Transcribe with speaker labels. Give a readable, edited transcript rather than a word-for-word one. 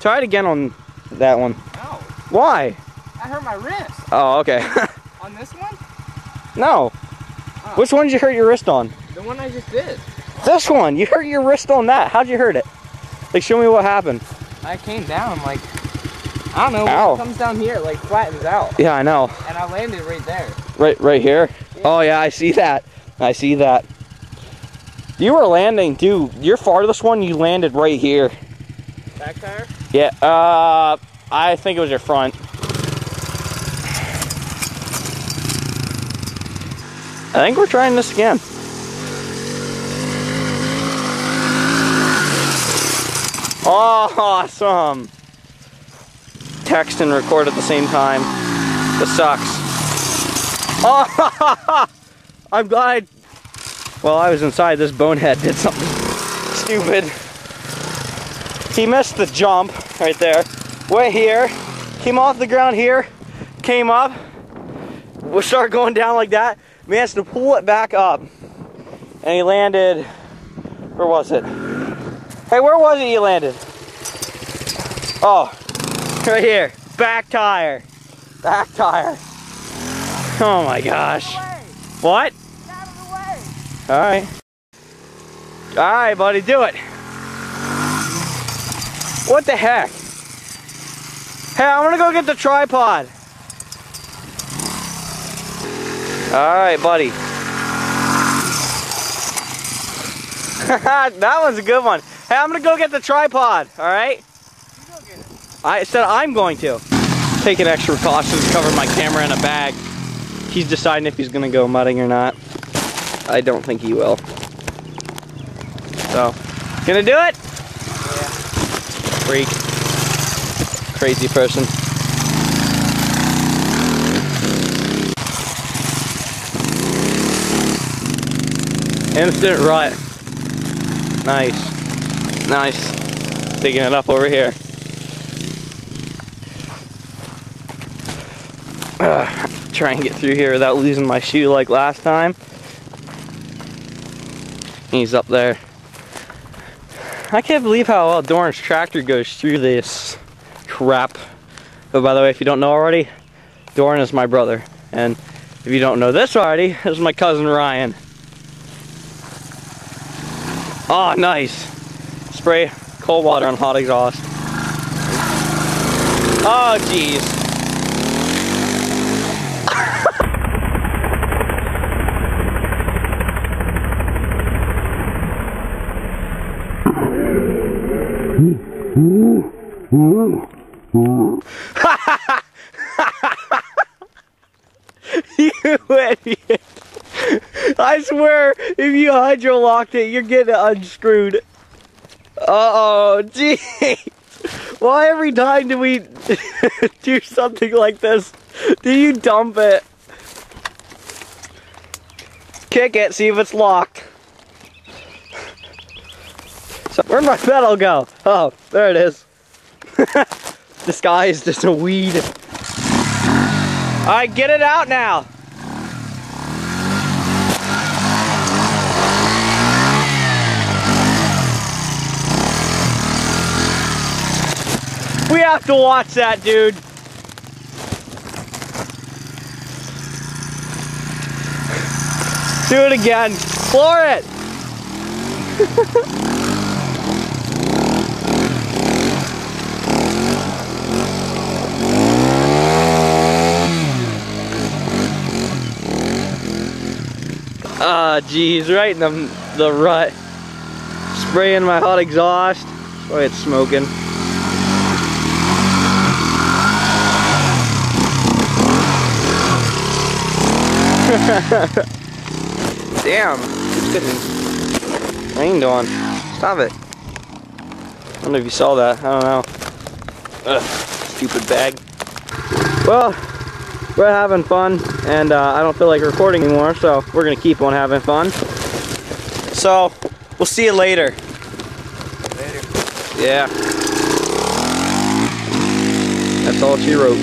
Speaker 1: Try it again on that one.
Speaker 2: No.
Speaker 1: Why?
Speaker 2: I hurt my wrist.
Speaker 1: Oh, okay.
Speaker 2: On this one?
Speaker 1: No.
Speaker 2: Oh.
Speaker 1: Which one did you hurt your wrist on?
Speaker 2: The one I just did.
Speaker 1: This one. You hurt your wrist on that. How'd you hurt it? Like, show me what happened.
Speaker 2: I came down, like, I don't know,
Speaker 1: Ow.
Speaker 2: when it comes down here, it like flattens out.
Speaker 1: Yeah, I know.
Speaker 2: And I landed right there.
Speaker 1: Right here?
Speaker 2: Yeah.
Speaker 1: Oh, yeah, I see that. I see that. You were landing, dude. Your farthest one, you landed right here.
Speaker 2: Back tire?
Speaker 1: Yeah, I think it was your front. I think we're trying this again. Oh, awesome. Text and record at the same time. This sucks. Oh, I'm glad. While I was inside, this bonehead did something stupid. He missed the jump right there. Went here, came off the ground here, came up. We'll start going down like that. Managed to pull it back up. And he landed, where was it? Hey, where was it you landed? Oh, right here. Back tire. Back tire. Oh my gosh. What?
Speaker 2: Get out of the way.
Speaker 1: Alright. Alright, buddy, do it. What the heck? Hey, I'm gonna go get the tripod. Alright, buddy. That one's a good one. Hey, I'm gonna go get the tripod, alright?
Speaker 2: You go get it.
Speaker 1: I said I'm going to. Taking extra precautions, cover my camera in a bag. He's deciding if he's gonna go mudding or not. I don't think he will. So, gonna do it?
Speaker 2: Yeah.
Speaker 1: Freak. Crazy person. Instant rut. Nice. Nice. Digging it up over here. Try and get through here without losing my shoe like last time. He's up there. I can't believe how well Doran's tractor goes through this crap. But by the way, if you don't know already, Doran is my brother. And if you don't know this already, this is my cousin Ryan. Oh, nice. Spray cold water on hot exhaust. Oh, jeez. You idiot. I swear, if you hydro-locked it, you're getting it unscrewed. Uh-oh, geez. Why every time do we do something like this? Do you dump it? Kick it, see if it's locked. So, where'd my pedal go? Oh, there it is. Disguised as a weed. Alright, get it out now. We have to watch that, dude. Do it again. Floor it. Ah, geez, right in the rut. Spraying my hot exhaust. That's why it's smoking. Damn, it's getting rained on. Stop it. I don't know if you saw that. I don't know. Ugh, stupid bag. Well, we're having fun, and I don't feel like recording anymore, so we're gonna keep on having fun. So, we'll see you later.
Speaker 2: Later.
Speaker 1: Yeah. That's all she wrote.